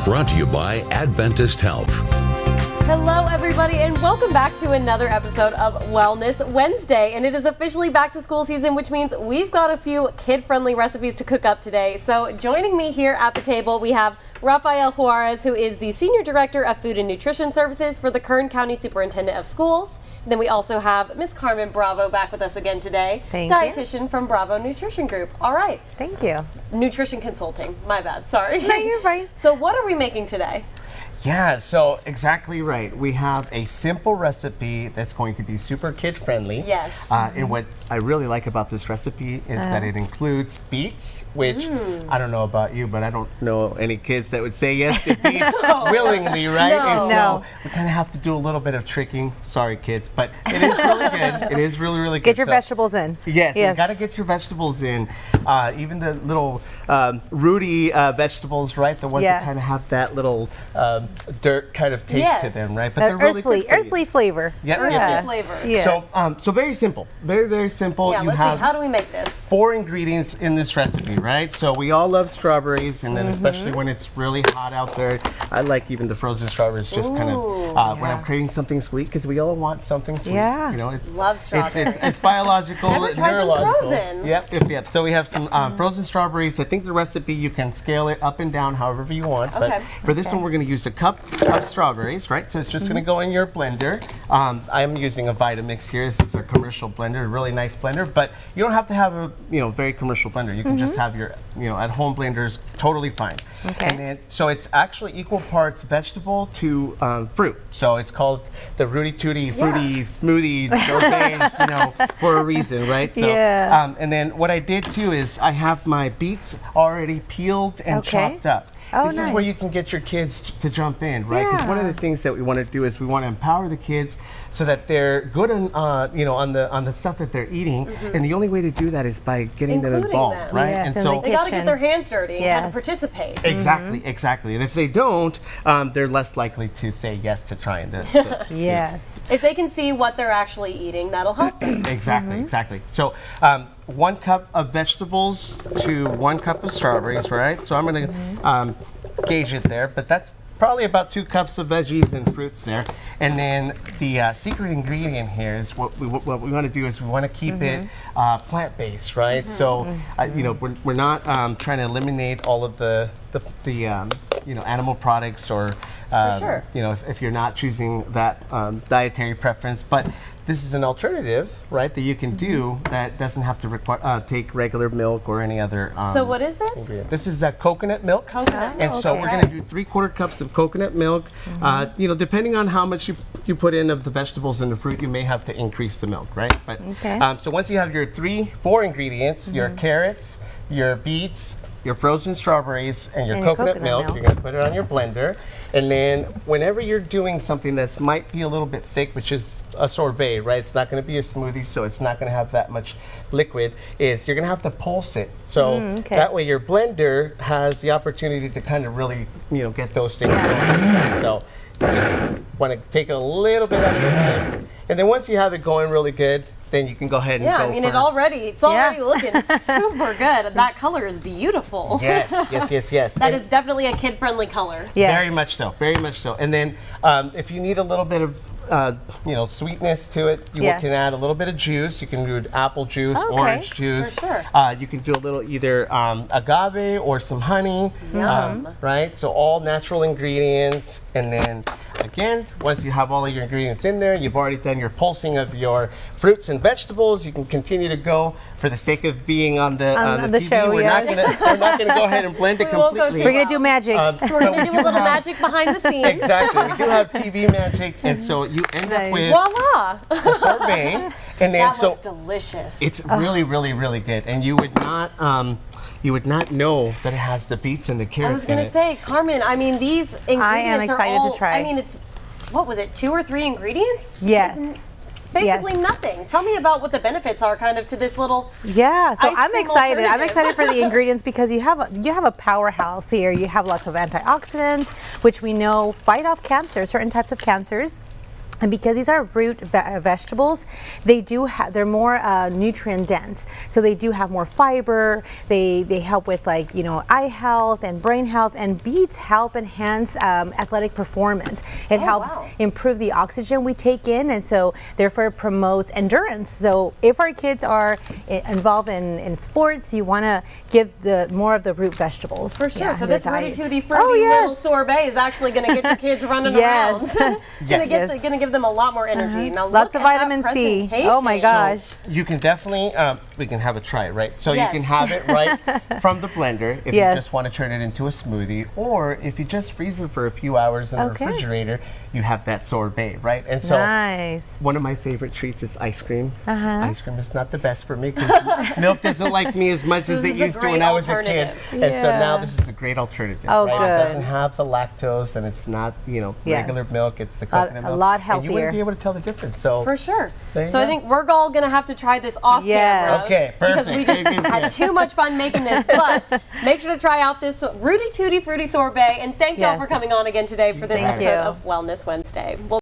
Brought to you by Adventist Health. Hello, everybody, and welcome back to another episode of Wellness Wednesday. And it is officially back to school season, which means we've got a few kid-friendly recipes to cook up today. So joining me here at the table, we have Rafael Juarez, who is the Senior Director of Food and Nutrition Services for the Kern County Superintendent of Schools. Then we also have Miss Carmen Bravo back with us again today. Thank dietitian from Bravo Nutrition Group. All right. Thank you. Nutrition consulting. My bad. Sorry. No, you're fine. So what are we making today? Yeah, so exactly right. We have a simple recipe that's going to be super kid friendly. Yes. And what I really like about this recipe is that it includes beets, which I don't know about you, but I don't know any kids that would say yes to beets willingly, right? No. And so No. we kind of have to do a little bit of tricking. Sorry, kids, but it is really good. It is really, really good. Get your So- vegetables in. Yes, you got to get your vegetables in. Even the little rooty vegetables, right? The ones that Yes. kind of have that little dirt kind of taste to them, right? But they're Earthly, really good for you. earthly flavor. Yep, Earthly yep, yep. flavor. Yes. So very simple. Very, very simple. Yeah, You let's see. have How do we make this? 4 ingredients in this recipe, right? So we all love strawberries, and then especially when it's really hot out there, I like even the frozen strawberries just kind of when I'm craving something sweet, because we all want something sweet. Yeah. You know, it's Love strawberries. It's biological, Never tried them neurological. frozen. Yep. So we have some frozen strawberries. I think the recipe you can scale it up and down however you want. Okay. But for this one, we're going to use a cup of strawberries, right? So it's just going to go in your blender. I'm using a Vitamix here. This is a commercial blender, a really nice blender. But you don't have to have a very commercial blender. You can just have your at-home blenders, totally fine. Okay. And then so it's actually equal parts vegetable to fruit. So it's called the Rootie Fruitie Sorbet smoothies, for a reason, right? So, Yeah. and then what I did too is I have my beets already peeled and Okay. chopped up. Oh, This is where you nice. can get your kids to jump in, right? Because one of the things that we want to do is we want to empower the kids so that they're good on, on the stuff that they're eating. And the only way to do that is by getting them Including involved, them. right? Yes, and in so They got to get kitchen. their hands dirty and kind of Yes. participate. exactly. And if they don't, they're less likely to say yes to trying the Yes. If they can see what they're actually eating, that'll help them. Exactly. So 1 cup of vegetables to 1 cup of strawberries, right? So I'm going to gauge it there, but that's probably about 2 cups of veggies and fruits there. And then the secret ingredient here is what we want to do is we want to keep it plant-based, right? So we're not trying to eliminate all of the animal products or sure. if you're not choosing that dietary preference, but this is an alternative, right, that you can do that doesn't have to take regular milk or any other. So what is this? ingredient. This is coconut milk. Coconut And milk, so okay. we're going to do 3/4 cups of coconut milk. Depending on how much you put in of the vegetables and the fruit, you may have to increase the milk, right? But Okay. so once you have your 4 ingredients, your carrots, your beets, your frozen strawberries, and your coconut milk, you're going to put it on your blender. And then whenever you're doing something that might be a little bit thick, which is a sorbet, right? It's not going to be a smoothie, so it's not going to have that much liquid, is you're going to have to pulse it. So okay. that way your blender has the opportunity to kind of really, get those things going. So you just want to take a little bit out of the blend. And then once you have it going really good, then you can go ahead and Yeah, go I mean, for it's already looking super good. That color is beautiful. Yes. That And is definitely a kid-friendly color. Yes. Very much so. And then if you need a little bit of sweetness to it, you Yes. can add a little bit of juice. You can do apple juice, Okay. orange juice. For sure. You can do a little either agave or some honey, right? So all natural ingredients. And then again, once you have all of your ingredients in there, you've already done your pulsing of your fruits and vegetables. You can continue to go. For the sake of being on the TV, show, we're yes. not gonna go ahead and blend it We won't go completely. too We're going to do magic. We're going to do a little magic behind the scenes. Exactly. We do have TV magic, and so you end up with Voila! the sorbet, and then That so looks delicious. it's really, really, really good. And you would not know that it has the beets and the I carrots was going in to it. say, Carmen, I mean, these ingredients I am excited are all, to try. I mean, it's, what was it, 2 or 3 ingredients? Yes. Basically Yes. nothing. Tell me about what the benefits are kind of to this little Yeah, so ice I'm cream excited. I'm alternative. excited for the ingredients because you have a powerhouse here. You have lots of antioxidants, which we know fight off cancer, certain types of cancers. And because these are root vegetables, they're more nutrient dense. So they do have more fiber. They help with eye health and brain health. And beets help enhance athletic performance. It helps improve the oxygen we take in, and so therefore it promotes endurance. So if our kids are involved in sports, you want to give more of the root vegetables. For sure. So in their this Rootie diet. Fruitie little sorbet is actually going to get your kids running around. Going to give them a lot more energy. Now lots of look at vitamin that C. presentation. Oh my gosh. So you can definitely, we can have a try, right? So Yes. you can have it right from the blender if Yes. you just want to turn it into a smoothie, or if you just freeze it for a few hours in the refrigerator, you have that sorbet, right? And so Nice. one of my favorite treats is ice cream. Ice cream is not the best for me because milk doesn't like me as much as it is a used to great when I was a kid. alternative. And so now Yeah. this is a great alternative, Oh, right? good. It doesn't have the lactose and it's not, Yes. regular milk, it's the coconut milk. A lot And you healthier. wouldn't be able to tell the difference. So For sure. There you So I go. think we're all going to have to try this off Yes. camera. Okay, Because we perfect. just had too much fun making this. But make sure to try out this Rootie Fruitie Sorbet. And thank y'all Yes. for coming on again today for this Thank episode you. of Wellness Wednesday. We'll